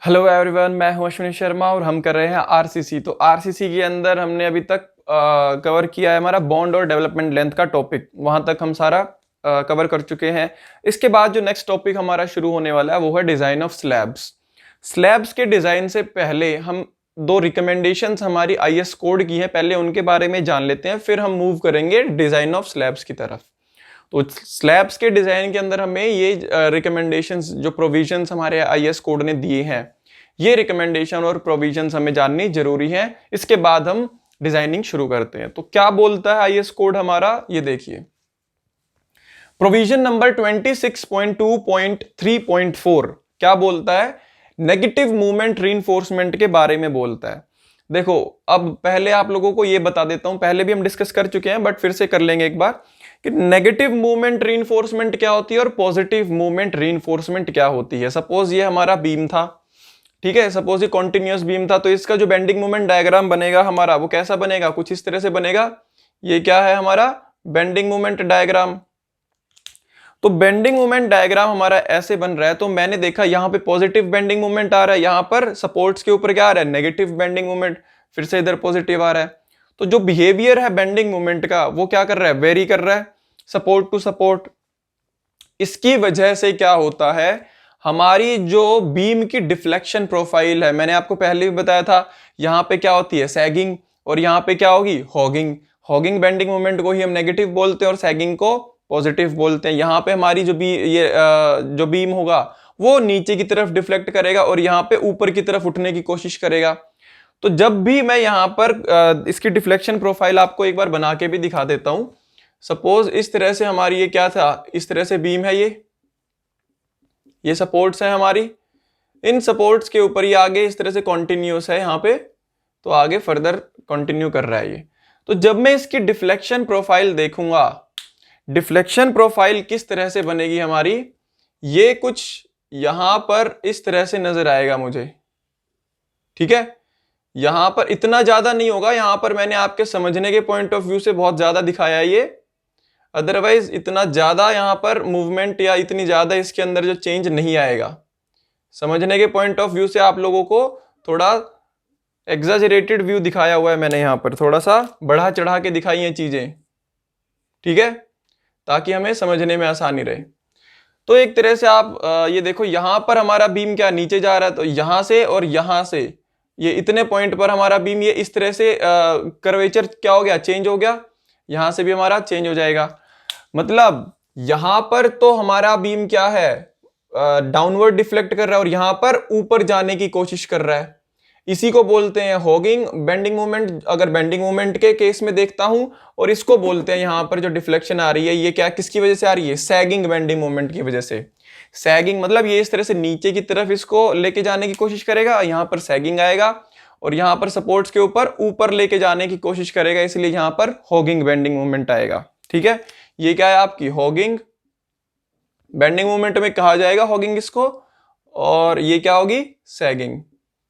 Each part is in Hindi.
हेलो एवरीवन, मैं हूं अश्विनी शर्मा और हम कर रहे हैं आरसीसी। तो आरसीसी के अंदर हमने अभी तक कवर किया है हमारा बॉन्ड और डेवलपमेंट लेंथ का टॉपिक। वहां तक हम सारा कवर कर चुके हैं। इसके बाद जो नेक्स्ट टॉपिक हमारा शुरू होने वाला है वो है डिजाइन ऑफ स्लैब्स। स्लैब्स के डिजाइन से पहले हम दो रिकमेंडेशंस हमारी आईएस कोड की है, पहले उनके बारे में जान लेते हैं, फिर हम मूव करेंगे डिजाइन ऑफ स्लैब्स की तरफ। तो स्लैब्स के डिजाइन के अंदर हमें ये रिकमेंडेशंस जो प्रोविजंस हमारे आईएस कोड ने दिए हैं, ये रिकमेंडेशन और प्रोविजंस हमें जाननी जरूरी है। इसके बाद हम डिजाइनिंग शुरू करते हैं। तो क्या बोलता है आईएस कोड हमारा, ये देखिए। प्रोविजन नंबर 26.2.3.4 क्या बोलता है? नेगेटिव मूवमेंट रीइंफोर्समेंट के बारे में बोलता है। देखो, अब पहले आप लोगों को ये बता देता हूं, पहले भी हम डिस्कस कर चुके हैं बट फिर से कर लेंगे एक बार कि नेगेटिव मूवमेंट रीइंफोर्समेंट क्या होती है और पॉजिटिव मूवमेंट रीइंफोर्समेंट क्या होती है। सपोज ये हमारा बीम था, ठीक है, सपोज ये कॉन्टिन्यूअस बीम था, तो इसका जो बेंडिंग मोमेंट डायग्राम बनेगा हमारा वो कैसा बनेगा? कुछ इस तरह से बनेगा। ये क्या है हमारा? Bending moment diagram. तो बेंडिंग मोमेंट डायग्राम हमारा ऐसे बन रहा है। तो मैंने देखा यहाँ पे पॉजिटिव बेंडिंग मोमेंट आ रहा है, यहाँ पर सपोर्ट्स के ऊपर क्या आ रहा है? Negative bending moment. फिर से इधर पॉजिटिव आ रहा है। तो जो बिहेवियर है बेंडिंग मोमेंट का वो क्या कर रहा है? वेरी कर रहा है सपोर्ट टू सपोर्ट। इसकी वजह से क्या होता है, हमारी जो बीम की डिफ्लेक्शन प्रोफाइल है, मैंने आपको पहले भी बताया था, यहाँ पे क्या होती है? सैगिंग, और यहाँ पे क्या होगी? हॉगिंग। हॉगिंग बेंडिंग मोमेंट को ही हम नेगेटिव बोलते हैं और सैगिंग को पॉजिटिव बोलते हैं। यहाँ पे हमारी जो जो बीम होगा वो नीचे की तरफ डिफ्लेक्ट करेगा और यहाँ पे ऊपर की तरफ उठने की कोशिश करेगा। तो जब भी मैं यहाँ पर इसकी डिफ्लेक्शन प्रोफाइल आपको एक बार बना के भी दिखा देता हूं। सपोज इस तरह से हमारी ये क्या था, इस तरह से बीम है, ये सपोर्ट्स है हमारी। इन सपोर्ट्स के ऊपर ये आगे इस तरह से कॉन्टिन्यूस है यहाँ पे, तो आगे फर्दर कंटिन्यू कर रहा है ये। तो जब मैं इसकी डिफ्लेक्शन प्रोफाइल देखूंगा, डिफ्लेक्शन प्रोफाइल किस तरह से बनेगी हमारी, ये कुछ यहां पर इस तरह से नजर आएगा मुझे, ठीक है। यहां पर इतना ज्यादा नहीं होगा, यहां पर मैंने आपके समझने के पॉइंट ऑफ व्यू से बहुत ज्यादा दिखाया है ये, अदरवाइज इतना ज्यादा यहां पर मूवमेंट या इतनी ज्यादा इसके अंदर जो चेंज नहीं आएगा। समझने के पॉइंट ऑफ व्यू से आप लोगों को थोड़ा एग्जैजरेटेड व्यू दिखाया हुआ है मैंने, यहां पर थोड़ा सा बढ़ा चढ़ा के दिखाई हैं चीजें, ठीक है, ताकि हमें समझने में आसानी रहे। तो एक तरह से आप ये देखो, यहां पर हमारा बीम क्या नीचे जा रहा है, तो यहां से और यहां से ये इतने पॉइंट पर हमारा बीम ये इस तरह से कर्वेचर क्या हो गया? चेंज हो गया। यहां से भी हमारा चेंज हो जाएगा। मतलब यहां पर तो हमारा बीम क्या है? डाउनवर्ड डिफ्लेक्ट कर रहा है और यहां पर ऊपर जाने की कोशिश कर रहा है। इसी को बोलते हैं हॉगिंग बेंडिंग मोमेंट, अगर बेंडिंग मोमेंट के केस में देखता हूं। और इसको बोलते हैं यहां पर जो डिफ्लेक्शन आ रही है ये क्या, किसकी वजह से आ रही है? सैगिंग बेंडिंग मोमेंट की वजह से। सैगिंग मतलब ये इस तरह से नीचे की तरफ इसको लेके जाने की कोशिश करेगा, यहां पर सैगिंग आएगा, और यहां पर सपोर्ट्स के ऊपर लेके जाने की कोशिश करेगा, इसलिए यहां पर हॉगिंग बेंडिंग मोमेंट आएगा, ठीक है। ये क्या है आपकी? हॉगिंग बेंडिंग मोमेंट में कहा जाएगा हॉगिंग इसको, और ये क्या होगी? सैगिंग,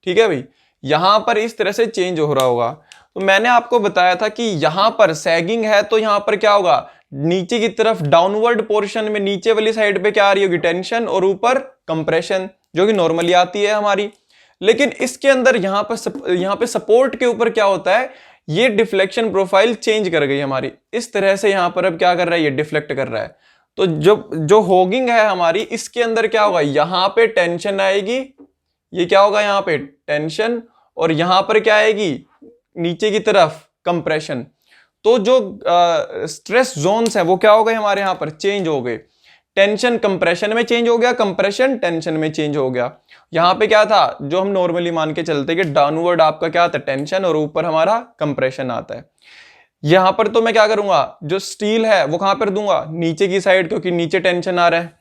ठीक है भाई। यहां पर इस तरह से चेंज हो रहा होगा। तो मैंने आपको बताया था कि यहां पर सैगिंग है, तो यहां पर क्या होगा? नीचे की तरफ डाउनवर्ड पोर्शन में नीचे वाली साइड पे क्या आ रही होगी? टेंशन, और ऊपर कंप्रेशन, जो कि नॉर्मली आती है हमारी। लेकिन इसके अंदर यहाँ पे सपोर्ट के ऊपर क्या होता है? ये डिफ्लेक्शन प्रोफाइल चेंज कर गई हमारी, इस तरह से यहां पर अब क्या कर रहा है? ये डिफ्लेक्ट कर रहा है। तो जो हॉगिंग है हमारी, इसके अंदर क्या होगा? यहां पे टेंशन आएगी, ये क्या होगा? यहाँ पे टेंशन, और यहां पर क्या आएगी? नीचे की तरफ कंप्रेशन। तो जो स्ट्रेस जोन्स है वो क्या हो गए हमारे? यहाँ पर चेंज हो गए। टेंशन कंप्रेशन में चेंज हो गया, कंप्रेशन टेंशन में चेंज हो गया। यहाँ पे क्या था, जो हम नॉर्मली मान के चलते कि डाउनवर्ड आपका क्या आता है? टेंशन, और ऊपर हमारा कंप्रेशन आता है। यहां पर तो मैं क्या करूंगा? जो स्टील है वो कहां पर दूंगा? नीचे की साइड, क्योंकि नीचे टेंशन आ रहा है।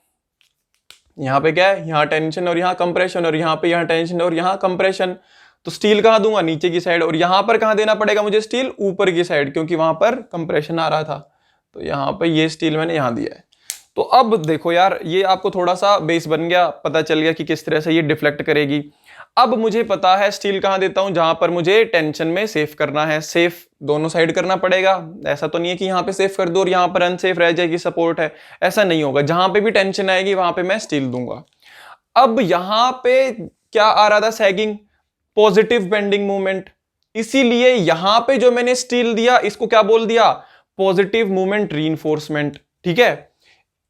यहाँ पे क्या है? यहाँ टेंशन और यहाँ कंप्रेशन, और यहाँ पे यहाँ टेंशन और यहाँ कंप्रेशन। तो स्टील कहाँ दूंगा? नीचे की साइड। और यहाँ पर कहाँ देना पड़ेगा मुझे? स्टील ऊपर की साइड, क्योंकि वहां पर कंप्रेशन आ रहा था। तो यहाँ पे ये स्टील मैंने यहाँ दिया है। तो अब देखो यार, ये आपको थोड़ा सा बेस बन गया, पता चल गया कि किस तरह से ये डिफ्लेक्ट करेगी। अब मुझे पता है स्टील कहां देता हूं? जहां पर मुझे टेंशन में सेफ करना है। सेफ दोनों साइड करना पड़ेगा। ऐसा तो नहीं है कि यहां पे सेफ कर दो और यहां पर अनसेफ रह जाएगी, सपोर्ट है, ऐसा नहीं होगा। जहां पे भी टेंशन आएगी वहां पे मैं स्टील दूंगा। अब यहां पे क्या आ रहा था, सैगिंग, पॉजिटिव बेंडिंग मूवमेंट। इसीलिए यहां पे जो मैंने स्टील दिया इसको क्या बोल दिया, पॉजिटिव मूवमेंट रीइंफोर्समेंट। ठीक है,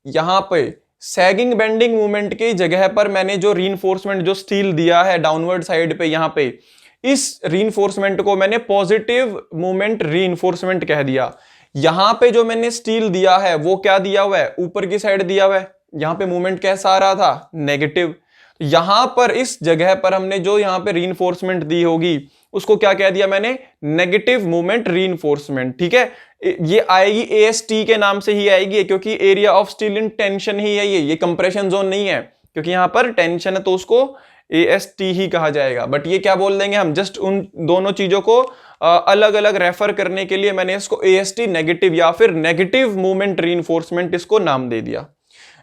यहां पे सैगिंग बेंडिंग मूवमेंट की जगह पर मैंने जो रीइंफोर्समेंट जो स्टील दिया है डाउनवर्ड साइड पे, यहां पे इस रीइंफोर्समेंट को मैंने पॉजिटिव मूवमेंट रीइंफोर्समेंट कह दिया। यहां पे जो मैंने स्टील दिया है वो क्या दिया हुआ है, ऊपर की साइड दिया हुआ है। यहां पे मूवमेंट कैसा आ रहा था, नेगेटिव। यहां पर इस जगह पर हमने जो यहां पे रीइंफोर्समेंट दी होगी उसको क्या कह दिया मैंने, नेगेटिव मूवमेंट रीइंफोर्समेंट। ठीक है, ये आएगी एएसटी के नाम से ही आएगी, क्योंकि area of steel in tension ही है ये कंप्रेशन जोन नहीं है, क्योंकि यहां पर टेंशन है तो उसको एएसटी ही कहा जाएगा। बट ये क्या बोल देंगे हम, जस्ट उन दोनों चीजों को अलग अलग रेफर करने के लिए मैंने इसको एएसटी नेगेटिव या फिर नेगेटिव मूवमेंट रीइंफोर्समेंट इसको नाम दे दिया।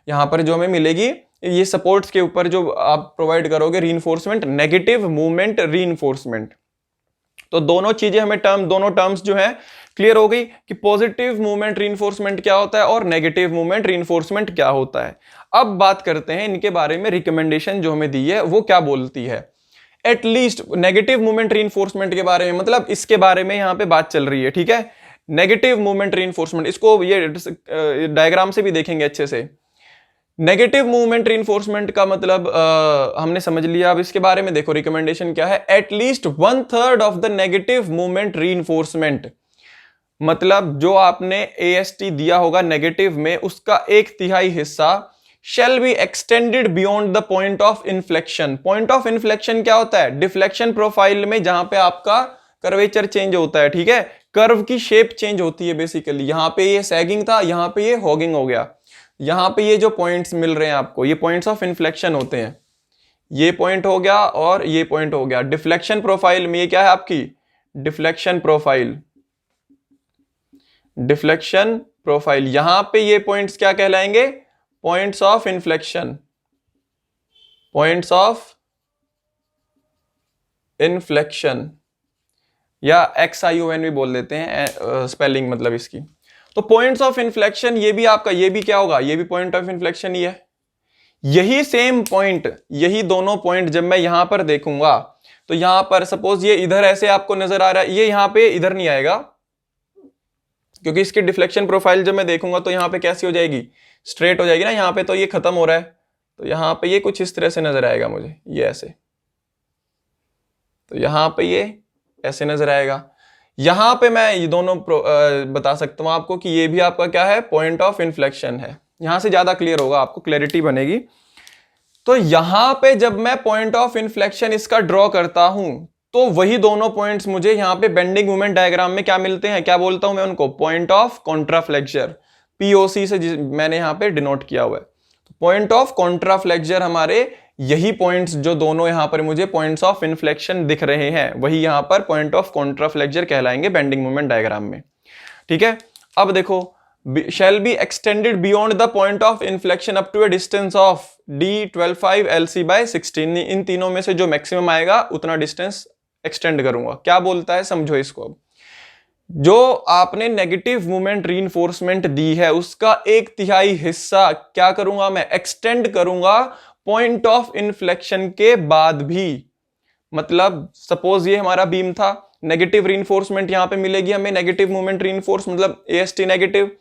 यहां पर जो हमें मिलेगी ये सपोर्ट्स के ऊपर जो आप प्रोवाइड करोगे रीइंफोर्समेंट, नेगेटिव मूवमेंट रीइंफोर्समेंट। तो दोनों चीजें हमें दोनों टर्म्स जो है क्लियर हो गई कि पॉजिटिव मूवमेंट रीइंफोर्समेंट क्या होता है और नेगेटिव मूवमेंट रीइंफोर्समेंट क्या होता है। अब बात करते हैं इनके बारे में, रिकमेंडेशन जो हमें दी है वो क्या बोलती है। एटलीस्ट नेगेटिव मूवमेंट रीइंफोर्समेंट के बारे में, मतलब इसके बारे में यहां पे बात चल रही है। ठीक है, नेगेटिव मूवमेंट रीइंफोर्समेंट, इसको ये डायग्राम से भी देखेंगे अच्छे से। नेगेटिव मूवमेंट रीइंफोर्समेंट का मतलब हमने समझ लिया। अब इसके बारे में देखो रिकमेंडेशन क्या है, at least 1/3 of the negative movement reinforcement. मतलब जो आपने एएसटी दिया होगा नेगेटिव में, उसका 1/3 हिस्सा shall be extended beyond the point of inflection। Point of inflection क्या होता है, डिफ्लेक्शन प्रोफाइल में जहां पे आपका कर्वेचर चेंज होता है। ठीक है, कर्व की शेप चेंज होती है बेसिकली। यहां पे ये सैगिंग था, यहां पे ये हॉगिंग हो गया। यहां पे ये जो पॉइंट्स मिल रहे हैं आपको, ये पॉइंट्स ऑफ इन्फ्लेक्शन होते हैं। ये पॉइंट हो गया और ये पॉइंट हो गया। डिफ्लेक्शन प्रोफाइल में ये क्या है आपकी, डिफ्लेक्शन प्रोफाइल। डिफ्लेक्शन प्रोफाइल, यहां पे ये पॉइंट्स क्या कहलाएंगे, points of inflection. Points of inflection या XION भी बोल देते हैं स्पेलिंग मतलब इसकी। तो पॉइंट्स ऑफ इन्फ्लेक्शन ये भी आपका, ये भी क्या होगा, ये भी पॉइंट ऑफ इन्फ्लेक्शन ही है। यही सेम पॉइंट, यही दोनों पॉइंट जब मैं यहां पर देखूंगा तो यहां पर सपोज ये इधर ऐसे आपको नजर आ रहा है, ये यहां पे इधर नहीं आएगा, क्योंकि इसकी डिफ्लेक्शन प्रोफाइल जब मैं देखूंगा तो यहां पे कैसी हो जाएगी, स्ट्रेट हो जाएगी ना। यहां पे तो ये खत्म हो रहा है, तो यहां पे ये कुछ इस तरह से नजर आएगा मुझे, ये ऐसे। तो यहां पे ये ऐसे नजर आएगा। यहां पे मैं ये दोनों बता सकता हूं आपको कि ये भी आपका क्या है, पॉइंट ऑफ इन्फ्लेक्शन है। यहां से ज्यादा क्लियर होगा, आपको क्लैरिटी बनेगी। तो यहां पे जब मैं पॉइंट ऑफ इन्फ्लेक्शन इसका ड्रॉ करता हूं तो वही दोनों पॉइंट्स मुझे यहां पे बेंडिंग मोमेंट डायग्राम में क्या मिलते हैं, क्या बोलता हूं मैं उनको, पॉइंट ऑफ कॉन्ट्राफ्लेक्चर। पीओसी से मैंने यहां पे डिनोट किया हुआ है। पॉइंट ऑफ कॉन्ट्राफ्लेक्चर हमारे यही पॉइंट्स जो दोनों यहां पर मुझे पॉइंट्स ऑफ इन्फ्लेक्शन दिख रहे हैं, वही यहां पर पॉइंट ऑफ कॉन्ट्राफ्लेक्चर कहलाएंगे बेंडिंग मोमेंट डायग्राम में। ठीक है, अब देखो, shall be extended beyond the point of inflection up to a distance of d12.5 lc/16। इन तीनों में से जो मैक्सिमम आएगा उतना डिस्टेंस एक्सटेंड करूंगा। क्या बोलता है समझो इसको। अब जो आपने नेगेटिव मूवमेंट रीइंफोर्समेंट दी है उसका 1/3 हिस्सा क्या करूंगा मैं, एक्सटेंड करूंगा पॉइंट ऑफ इन्फ्लेक्शन के बाद भी। मतलब सपोज ये हमारा बीम था, नेगेटिव रीइंफोर्समेंट यहां पे मिलेगी हमें, नेगेटिव मूवमेंट रीइंफोर्स मतलब एएसटी नेगेटिव।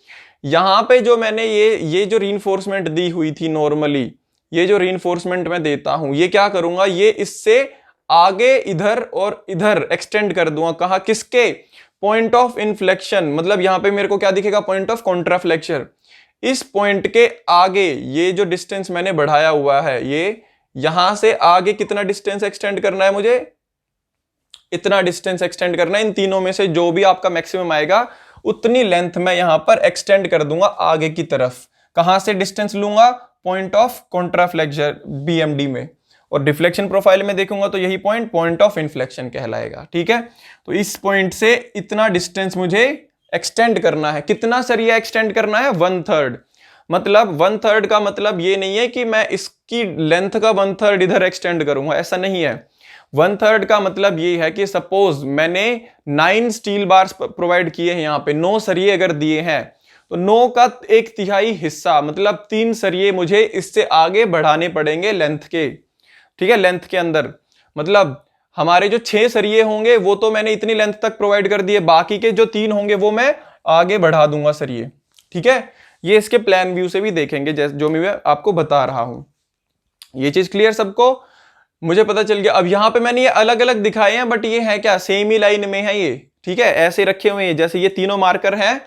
यहां पे जो मैंने ये जो रीइंफोर्समेंट दी हुई थी नॉर्मली, ये जो रीइंफोर्समेंट मैं देता हूं, ये क्या करूंगा, ये इससे आगे इधर और इधर एक्सटेंड कर दूंगा। कहां, किसके, पॉइंट ऑफ इन्फ्लेक्शन। मतलब यहां पे मेरे को क्या दिखेगा, पॉइंट ऑफ कॉन्ट्राफ्लेक्चर। इस पॉइंट के आगे ये जो डिस्टेंस मैंने बढ़ाया हुआ है, ये यहां से आगे कितना डिस्टेंस एक्सटेंड करना है मुझे, इतना डिस्टेंस एक्सटेंड करना है। इन तीनों में से जो भी आपका मैक्सिमम आएगा उतनी लेंथ मैं यहां पर एक्सटेंड कर दूंगा आगे की तरफ। कहां से डिस्टेंस लूंगा, पॉइंट ऑफ कॉन्ट्राफ्लेक्चर बीएमडी में। और डिफ्लेक्शन प्रोफाइल में देखूंगा तो यही पॉइंट पॉइंट ऑफ इन्फ्लेक्शन कहलाएगा। ठीक है, तो इस पॉइंट से इतना डिस्टेंस मुझे एक्सटेंड करना है। कितना सरिया एक्सटेंड करना है, 1/3। मतलब 1/3 का मतलब ये नहीं है कि मैं इसकी लेंथ का 1/3 इधर एक्सटेंड करूंगा, ऐसा नहीं है। 1/3 का मतलब ये है कि सपोज मैंने 9 स्टील बार्स प्रोवाइड किए हैं, यहां पे 9 सरिये अगर दिए हैं तो 9 का 1/3 हिस्सा मतलब 3 सरिये मुझे इससे आगे बढ़ाने पड़ेंगे लेंथ के। ठीक है, लेंथ के अंदर। मतलब हमारे जो 6 सरिये होंगे वो तो मैंने इतनी लेंथ तक प्रोवाइड कर दिए, बाकी के जो 3 होंगे वो मैं आगे बढ़ा दूंगा सरिये। ठीक है, ये इसके प्लान व्यू से भी देखेंगे जैसे जो मैं आपको बता रहा हूं। ये चीज क्लियर सबको? मुझे पता चल गया। अब यहां पे मैंने ये अलग अलग दिखाए हैं, बट ये है क्या, सेम ही लाइन में है ये। ठीक है, ऐसे रखे हुए हैं, जैसे ये तीनों मार्कर हैं,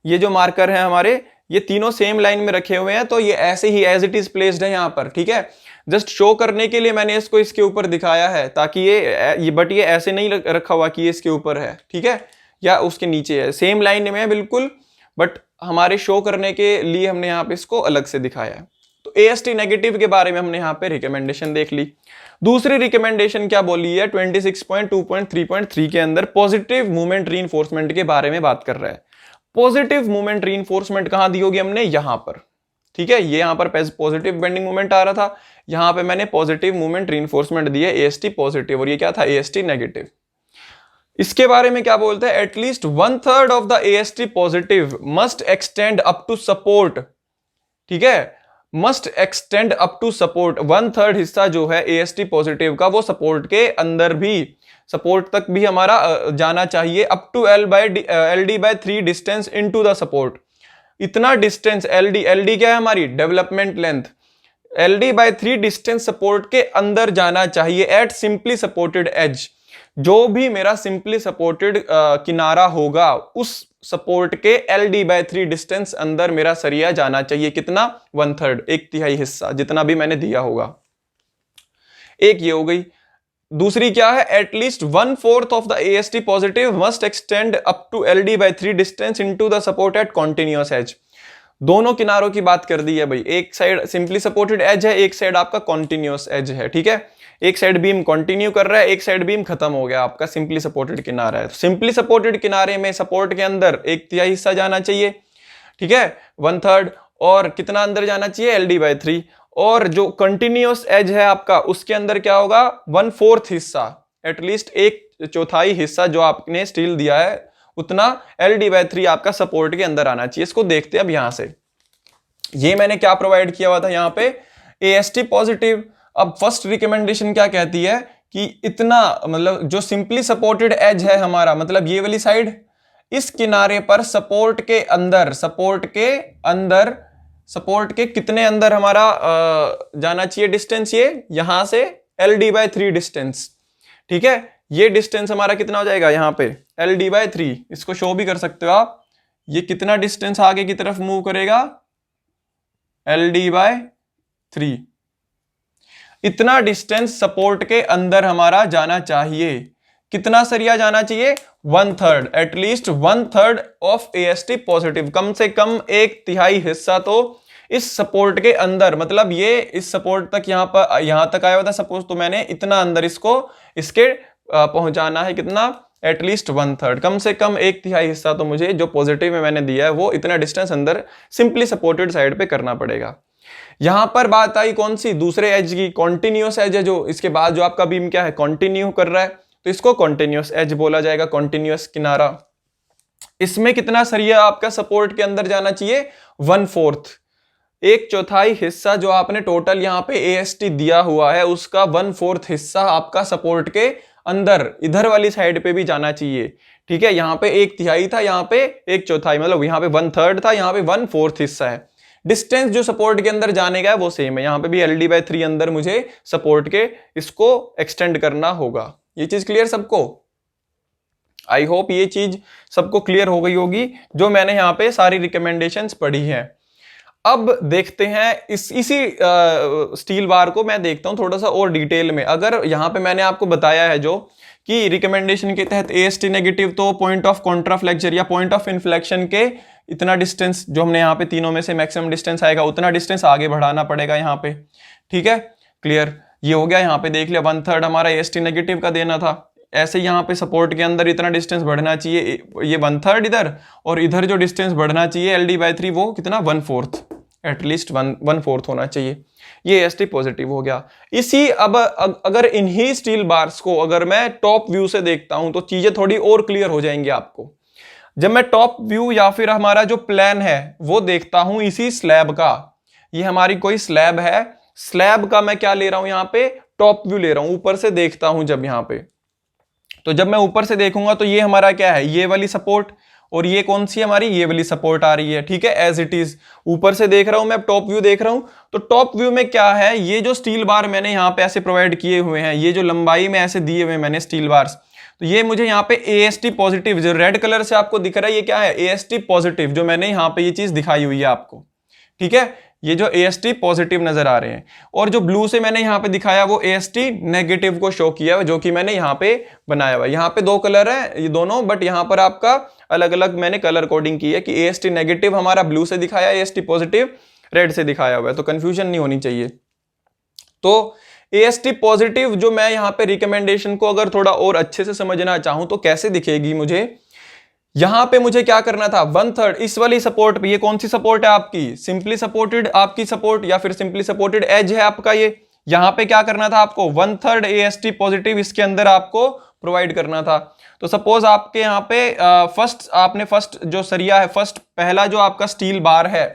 ये जो मार्कर हैं हमारे, ये तीनों सेम लाइन में रखे हुए हैं, तो ये ऐसे ही एज इट इज प्लेस्ड है यहां पर। ठीक है, जस्ट शो करने के लिए मैंने इसको इसके ऊपर दिखाया है, ताकि ये बट ये ऐसे नहीं रखा हुआ कि ये इसके ऊपर है, ठीक है, या उसके नीचे है, सेम लाइन में है बिल्कुल, बट हमारे शो करने के लिए हमने यहाँ पे इसको अलग से दिखाया है। तो AST नेगेटिव के बारे में हमने यहाँ पे रिकमेंडेशन देख ली। दूसरी रिकमेंडेशन क्या बोली है, 26.2.3.3 के अंदर पॉजिटिव मूवमेंट रीइंफोर्समेंट के बारे में बात कर रहा है। पॉजिटिव मूवमेंट रीइंफोर्समेंट कहां दी होगी हमने, यहां पर। ठीक है, ये यहां पर पॉजिटिव बेंडिंग मूवमेंट आ रहा था, यहां पे मैंने पॉजिटिव मूवमेंट रीइंफोर्समेंट दी है AST पॉजिटिव, और ये क्या था, AST नेगेटिव। इसके बारे में क्या बोलते हैं, at least 1/3 of the AST positive must extend up to support. ठीक है, must extend up to support, 1/3 हिस्सा जो है AST पॉजिटिव का वो सपोर्ट के अंदर भी, सपोर्ट तक भी हमारा जाना चाहिए, up to LD/3 distance into the support. इतना डिस्टेंस LD क्या है हमारी, development length, LD/3 distance support के अंदर जाना चाहिए एट सिंपली सपोर्टेड एज। जो भी मेरा सिंपली सपोर्टेड किनारा होगा, उस सपोर्ट के LD/3 डिस्टेंस अंदर मेरा सरिया जाना चाहिए। कितना, 1/3, 1/3 हिस्सा, जितना भी मैंने दिया होगा। एक ये हो गई। दूसरी क्या है, at least 1/4 of the AST positive must extend up to LD/3 distance into the support at continuous edge. दोनों किनारों की बात कर दी है भाई, एक साइड सिंपली सपोर्टेड एज है, एक साइड आपका कॉन्टिन्यूअस एज है। ठीक है, एक साइड बीम कंटिन्यू कर रहा है, एक साइड बीम खत्म हो गया, आपका सिंपली सपोर्टेड किनारा है। तो सिंपली सपोर्टेड किनारे में सपोर्ट के अंदर 1/3 हिस्सा जाना चाहिए। ठीक है, 1/3, और कितना अंदर जाना चाहिए, LD/3। और जो कंटिन्यूअस एज है आपका, उसके अंदर क्या होगा, 1/4 हिस्सा, एटलीस्ट 1/4 हिस्सा जो आपने स्टील दिया है, उतना LD/3 आपका सपोर्ट के अंदर आना चाहिए। इसको देखते हैं अब यहां से, ये मैंने क्या प्रोवाइड किया हुआ था यहाँ पे, AST पॉजिटिव। अब फर्स्ट रिकमेंडेशन क्या कहती है कि इतना, मतलब जो सिंपली सपोर्टेड एज है हमारा, मतलब ये वाली साइड, इस किनारे पर सपोर्ट के अंदर, सपोर्ट के कितने अंदर हमारा जाना चाहिए डिस्टेंस, ये यहां से LD/3 डिस्टेंस। ठीक है, ये डिस्टेंस हमारा कितना हो जाएगा यहाँ पे, LD/3। इसको शो भी कर सकते हो आप, ये कितना डिस्टेंस आगे की तरफ मूव करेगा, LD/3। इतना डिस्टेंस सपोर्ट के अंदर हमारा जाना चाहिए। कितना सरिया जाना चाहिए, 1/3, एटलीस्ट 1/3 ऑफ AST पॉजिटिव, कम से कम 1/3 हिस्सा तो इस सपोर्ट के अंदर, मतलब ये इस सपोर्ट तक यहां तक आया हुआ था सपोज, तो मैंने इतना अंदर इसके पहुंचाना है, कितना, एटलीस्ट 1/3, कम से कम 1/3 हिस्सा तो मुझे जो पॉजिटिव में मैंने दिया है वो इतना डिस्टेंस अंदर सिंपली सपोर्टेड साइड पे करना पड़ेगा। यहां पर बात आई कौन सी, दूसरे एज की, कॉन्टिन्यूअस एज है, जो इसके बाद जो आपका बीम क्या है, कंटिन्यू कर रहा है, तो इसको कॉन्टिन्यूअस एज बोला जाएगा, कॉन्टिन्यूअस किनारा। इसमें कितना सरिया आपका सपोर्ट के अंदर जाना चाहिए, 1/4, 1/4 हिस्सा जो आपने टोटल यहाँ पे AST दिया हुआ है, उसका 1/4 हिस्सा आपका सपोर्ट के अंदर इधर वाली साइड पे भी जाना चाहिए। ठीक है, यहाँ पे 1/3 था, यहाँ पे 1/4, मतलब यहाँ पे 1/3 था, यहाँ पे 1/4 हिस्सा है। डिस्टेंस जो सपोर्ट के अंदर जाने का है वो सेम है, यहाँ पे भी LD/3 अंदर मुझे सपोर्ट के इसको एक्सटेंड करना होगा। ये चीज क्लियर सबको? आई होप ये चीज सबको क्लियर हो गई होगी, जो मैंने यहाँ पे सारी रिकमेंडेशंस पढ़ी हैं। अब देखते हैं इसी स्टील बार को मैं देखता हूं थोड़ा सा और डिटेल में। अगर यहाँ पे मैंने आपको बताया है जो कि रिकमेंडेशन के तहत AST नेगेटिव, तो पॉइंट ऑफ कॉन्ट्राफ्लेक्चर या पॉइंट ऑफ इन्फ्लेक्शन के इतना डिस्टेंस, जो हमने यहाँ पे तीनों में से मैक्सिमम डिस्टेंस आएगा, उतना डिस्टेंस आगे बढ़ाना पड़ेगा यहाँ पे। ठीक है, क्लियर, ये हो गया। यहाँ पे देख लिया 1/3 हमारा AST नेगेटिव का देना था। ऐसे यहाँ पे सपोर्ट के अंदर इतना डिस्टेंस बढ़ना चाहिए, ये 1/3 इधर, और इधर जो डिस्टेंस बढ़ना चाहिए LD/3 वो कितना, 1/4, एटलीस्ट 1/4 होना चाहिए। ये AST पॉजिटिव हो गया। इसी अब अगर इन्हीं स्टील बार्स को अगर मैं टॉप व्यू से देखता हूं तो चीजें थोड़ी और क्लियर हो जाएंगी आपको। जब मैं टॉप व्यू या फिर हमारा जो प्लान है वो देखता हूं इसी स्लैब का, ये हमारी कोई स्लैब है, स्लैब का मैं क्या ले रहा हूं यहाँ पे, टॉप व्यू ले रहा हूं, ऊपर से देखता हूं जब यहां पे, तो जब मैं ऊपर से देखूंगा तो ये हमारा क्या है, ये वाली सपोर्ट, और ये कौन सी हमारी, ये वाली सपोर्ट आ रही है, ठीक है, एज इट इज। ऊपर से देख रहा हूं मैं, टॉप व्यू देख रहा हूं, तो टॉप व्यू में क्या है, ये जो स्टील बार मैंने यहां पे ऐसे प्रोवाइड किए हुए हैं, ये जो लंबाई में ऐसे दिए हुए मैंने स्टील बार्स, तो ये मुझे यहाँ पे AST पॉजिटिव जो रेड कलर से आपको दिख रहा है, ये क्या है, AST पॉजिटिव, जो मैंने यहाँ पे ये चीज दिखाई हुई है आपको, ठीक है, ये जो AST पॉजिटिव नजर आ रहे हैं, और जो ब्लू से मैंने यहाँ पे दिखाया वो AST नेगेटिव को शो किया है, जो कि मैंने यहाँ पे बनाया हुआ है। यहाँ पे दो कलर है ये दोनों, बट यहाँ पर आपका अलग अलग मैंने कलर कोडिंग की है कि AST नेगेटिव हमारा ब्लू से दिखाया, AST पॉजिटिव रेड से दिखाया हुआ है, तो कंफ्यूजन नहीं होनी चाहिए। तो AST पॉजिटिव जो मैं यहाँ पे रिकमेंडेशन को अगर थोड़ा और अच्छे से समझना चाहूं तो कैसे दिखेगी मुझे, यहां पे मुझे क्या करना था, 1/3 इस वाली सपोर्ट पे, ये कौन सी सपोर्ट है आपकी, सिंपली सपोर्टेड आपकी सपोर्ट या फिर सिंपली सपोर्टेड एज है आपका, ये यहां पे क्या करना था आपको, 1/3 AST पॉजिटिव इसके अंदर आपको प्रोवाइड करना था। तो सपोज आपके यहाँ पे आपने फर्स्ट जो सरिया है, फर्स्ट पहला जो आपका स्टील बार है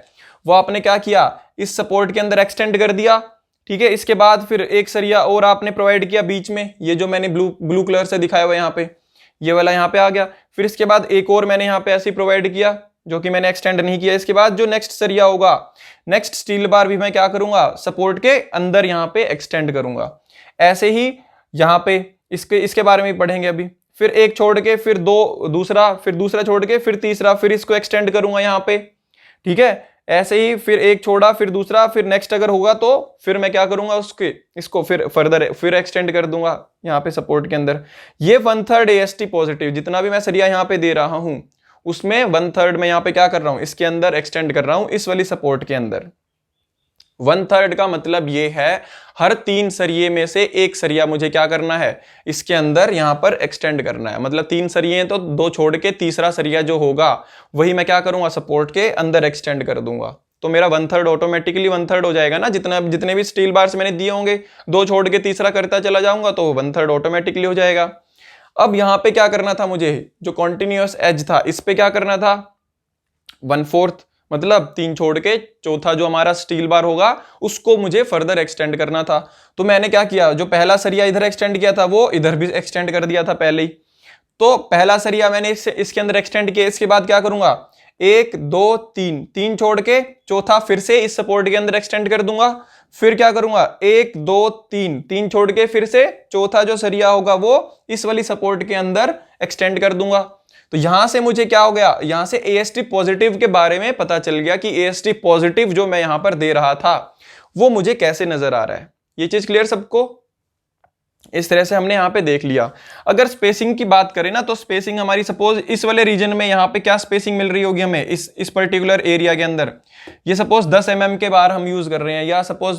वो आपने क्या किया, इस सपोर्ट के अंदर एक्सटेंड कर दिया, ठीक है। इसके बाद फिर एक सरिया और आपने प्रोवाइड किया बीच में, ये जो मैंने ब्लू कलर से दिखाया हुआ यहाँ पे, ये वाला यहाँ पे आ गया। फिर इसके बाद एक और मैंने यहाँ पे ऐसे प्रोवाइड किया, जो कि मैंने एक्सटेंड नहीं किया। इसके बाद जो नेक्स्ट सरिया होगा, नेक्स्ट स्टील बार भी मैं क्या करूंगा, सपोर्ट के अंदर यहाँ पे एक्सटेंड करूंगा। ऐसे ही यहाँ पे इसके बारे में पढ़ेंगे अभी। फिर एक छोड़ के फिर दूसरा, फिर दूसरा छोड़ के फिर तीसरा, फिर इसको एक्सटेंड करूंगा यहाँ पे, ठीक है। ऐसे ही फिर एक छोड़ा फिर दूसरा, फिर नेक्स्ट अगर होगा तो फिर मैं क्या करूंगा, इसको फिर फर्दर फिर एक्सटेंड कर दूंगा यहाँ पे सपोर्ट के अंदर। ये 1/3 AST पॉजिटिव जितना भी मैं सरिया यहाँ पे दे रहा हूं उसमें 1/3 मैं यहाँ पे क्या कर रहा हूं, इसके अंदर एक्सटेंड कर रहा हूं, इस वाली सपोर्ट के अंदर। 1/3 का मतलब ये है हर 3 सरिये में से एक सरिया मुझे क्या करना है, इसके अंदर यहां पर एक्सटेंड करना है। मतलब 3 सरिये हैं तो 2 छोड़ के तीसरा सरिया जो होगा वही मैं क्या करूंगा, सपोर्ट के अंदर एक्सटेंड कर दूंगा। तो मेरा 1/3 ऑटोमेटिकली 1/3 हो जाएगा ना, जितने भी स्टील बार्स मैंने दिए होंगे, 2 छोड़ के तीसरा करता चला जाऊंगा तो 1/3 ऑटोमेटिकली हो जाएगा। अब यहां पे क्या करना था मुझे, जो कॉन्टिन्यूअस एज था इस पे क्या करना था, 1/4, मतलब 3 छोड़ के चौथा जो हमारा स्टील बार होगा उसको मुझे फर्दर एक्सटेंड करना था। तो मैंने क्या किया, जो पहला सरिया इधर एक्सटेंड किया था वो इधर भी एक्सटेंड कर दिया था पहले ही। तो पहला सरिया मैंने इसके अंदर एक्सटेंड किया। इसके बाद क्या करूंगा, 1 2 3 छोड़ के चौथा फिर से इस सपोर्ट के अंदर एक्सटेंड कर दूंगा। फिर क्या करूंगा, 1 2 3 छोड़ के फिर से चौथा जो सरिया होगा वो इस वाली सपोर्ट के अंदर एक्सटेंड कर दूंगा। तो यहां से मुझे क्या हो गया, यहां से AST पॉजिटिव के बारे में पता चल गया कि AST पॉजिटिव जो मैं यहां पर दे रहा था वो मुझे कैसे नजर आ रहा है। ये चीज क्लियर सबको? इस तरह से हमने यहां पे देख लिया। अगर स्पेसिंग की बात करें ना, तो स्पेसिंग हमारी सपोज इस वाले रीजन में यहां पे क्या स्पेसिंग मिल रही होगी हमें, इस पर्टिकुलर एरिया के अंदर, ये सपोज 10 mm के बार हम यूज कर रहे हैं, या सपोज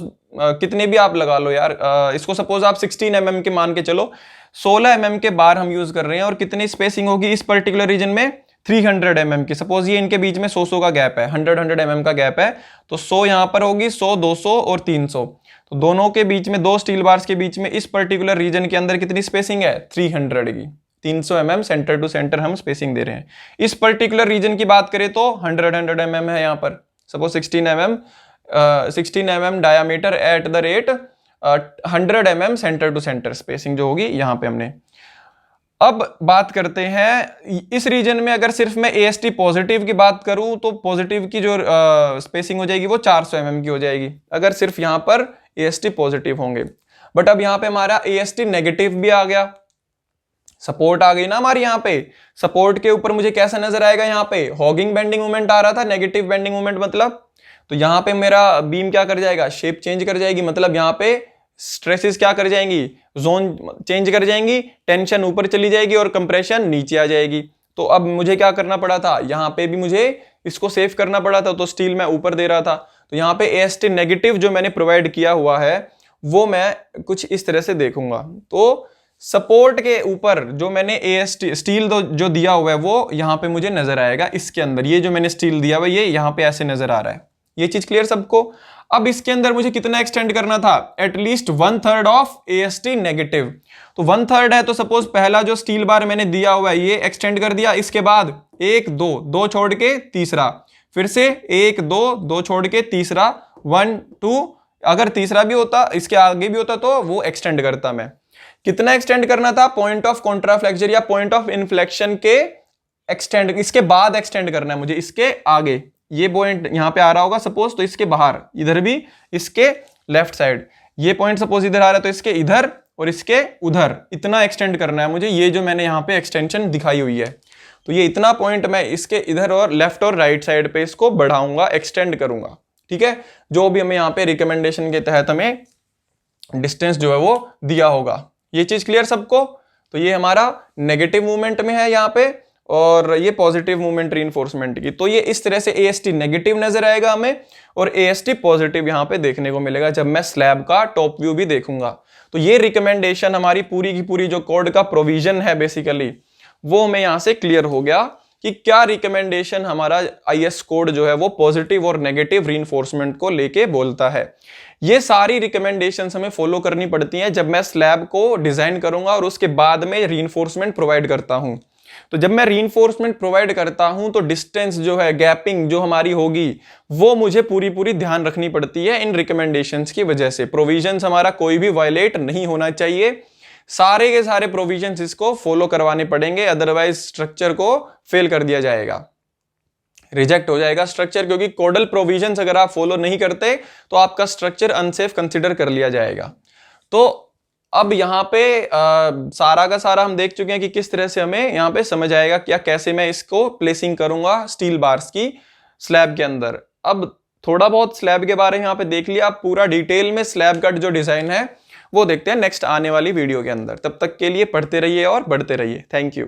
कितने भी आप लगा लो यार, इसको सपोज आप 16 mm के मान के चलो, 16 mm के बार हम यूज कर रहे हैं, और कितनी स्पेसिंग होगी इस पर्टिकुलर रीजन में, 300 mm की। सपोज ये इनके बीच में 100 का गैप है, 100 mm का गैप है, तो 100 यहां पर होगी, 100 200 और 300, तो दोनों के बीच में, 2 स्टील बार्स के बीच में इस पर्टिकुलर रीजन के अंदर कितनी स्पेसिंग है, 300 की, 300 mm सेंटर टू सेंटर हम स्पेसिंग दे रहे हैं। इस पर्टिकुलर रीजन की बात करें तो 100 mm है यहाँ पर, suppose 16 mm diameter at the rate 100 mm centre to centre spacing जो होगी यहाँ पे हमने। अब बात करते हैं इस रीजन में, अगर सिर्फ मैं AST पॉजिटिव की बात करूं तो पॉजिटिव की जो स्पेसिंग हो जाएगी वो 400 mm की हो जाएगी, अगर सिर्फ यहां पर AST पॉजिटिव होंगे। बट अब यहां पे हमारा AST नेगेटिव भी आ गया, सपोर्ट आ गई ना हमारी यहाँ पे। सपोर्ट के ऊपर मुझे कैसा नजर आएगा, यहाँ पे हॉगिंग बेंडिंग मूवमेंट आ रहा था, नेगेटिव बेंडिंग मूवमेंट मतलब, तो यहाँ पे मेरा बीम क्या कर जाएगा, शेप चेंज कर जाएगी, मतलब यहाँ पे स्ट्रेसेस क्या कर जाएंगी, जोन चेंज कर जाएंगी, टेंशन ऊपर चली जाएगी और कंप्रेशन नीचे आ जाएगी। तो अब मुझे क्या करना पड़ा था, यहाँ पे भी मुझे इसको सेव करना पड़ा था, तो स्टील मैं ऊपर दे रहा था। तो यहाँ पे AST नेगेटिव जो मैंने प्रोवाइड किया हुआ है वो मैं कुछ इस तरह से देखूंगा। तो सपोर्ट के ऊपर जो मैंने AST स्टील जो दिया हुआ है वो यहाँ पे मुझे नजर आएगा, इसके अंदर ये जो मैंने स्टील दिया हुआ है ये यहाँ पे ऐसे नजर आ रहा है। ये चीज क्लियर सबको? अब इसके अंदर मुझे कितना एक्सटेंड करना था, एटलीस्ट 1/3 ऑफ AST नेगेटिव। तो 1/3 है, तो सपोज पहला जो स्टील बार मैंने दिया हुआ है ये एक्सटेंड कर दिया। इसके बाद 1 2 छोड़ के तीसरा, फिर से 1 2 छोड़ के तीसरा, 1 2 अगर तीसरा भी होता, इसके आगे भी होता, तो वो एक्सटेंड करता मैं। कितना एक्सटेंड करना था? पॉइंट ऑफ कॉन्ट्राफ्लेक्शन या पॉइंट ऑफ इन्फ्लेक्शन के एक्सटेंड, इसके बाद एक्सटेंड करना है मुझे, इसके आगे। ये पॉइंट यहां पे आ रहा होगा सपोज, तो इसके बाहर, इधर भी इसके लेफ्ट साइड, ये पॉइंट सपोज इधर आ रहा है तो इसके इधर और इसके उधर, इतना एक्सटेंड करना है मुझे। ये जो मैंने यहाँ पे एक्सटेंशन दिखाई हुई है, तो ये इतना पॉइंट मैं इसके इधर और लेफ्ट और राइट साइड पे इसको बढ़ाऊंगा, एक्सटेंड करूंगा। ठीक है, जो भी हमें यहाँ पे रिकमेंडेशन के तहत हमें डिस्टेंस जो है वो दिया होगा। ये चीज क्लियर सबको? तो ये हमारा नेगेटिव मूवमेंट में है यहाँ पे, और ये पॉजिटिव मूवमेंट रीइंफोर्समेंट की। तो ये इस तरह से AST नेगेटिव नजर आएगा हमें और AST पॉजिटिव यहाँ पे देखने को मिलेगा जब मैं स्लैब का टॉप व्यू भी देखूंगा। तो ये रिकमेंडेशन हमारी पूरी की पूरी जो कोड का प्रोविजन है बेसिकली, वो हमें यहाँ से क्लियर हो गया कि क्या रिकमेंडेशन हमारा IS कोड जो है वो पॉजिटिव और नेगेटिव रीइंफोर्समेंट को लेके बोलता है। ये सारी रिकमेंडेशंस हमें फॉलो करनी पड़ती हैं जब मैं स्लैब को डिजाइन करूंगा और उसके बाद में रीइंफोर्समेंट प्रोवाइड करता हूं। तो जब मैं रीइंफोर्समेंट प्रोवाइड करता हूं तो डिस्टेंस जो है, गैपिंग जो हमारी होगी, वो मुझे पूरी पूरी ध्यान रखनी पड़ती है इन रिकमेंडेशंस की वजह से। प्रोविजंस हमारा कोई भी वायलेट नहीं होना चाहिए, सारे के सारे प्रोविजंस इसको फॉलो करवाने पड़ेंगे, अदरवाइज स्ट्रक्चर को फेल कर दिया जाएगा, रिजेक्ट हो जाएगा स्ट्रक्चर। क्योंकि कोडल प्रोविजंस अगर आप फॉलो नहीं करते तो आपका स्ट्रक्चर अनसेफ कंसीडर कर लिया जाएगा। तो अब यहाँ पे सारा का सारा हम देख चुके हैं कि किस तरह से हमें यहाँ पे समझ आएगा क्या, कैसे मैं इसको प्लेसिंग करूंगा स्टील बार्स की स्लैब के अंदर। अब थोड़ा बहुत स्लैब के बारे में यहाँ पे देख लिया, आप पूरा डिटेल में स्लैब का जो डिजाइन है वो देखते हैं नेक्स्ट आने वाली वीडियो के अंदर। तब तक के लिए पढ़ते रहिए और बढ़ते रहिए। Thank you.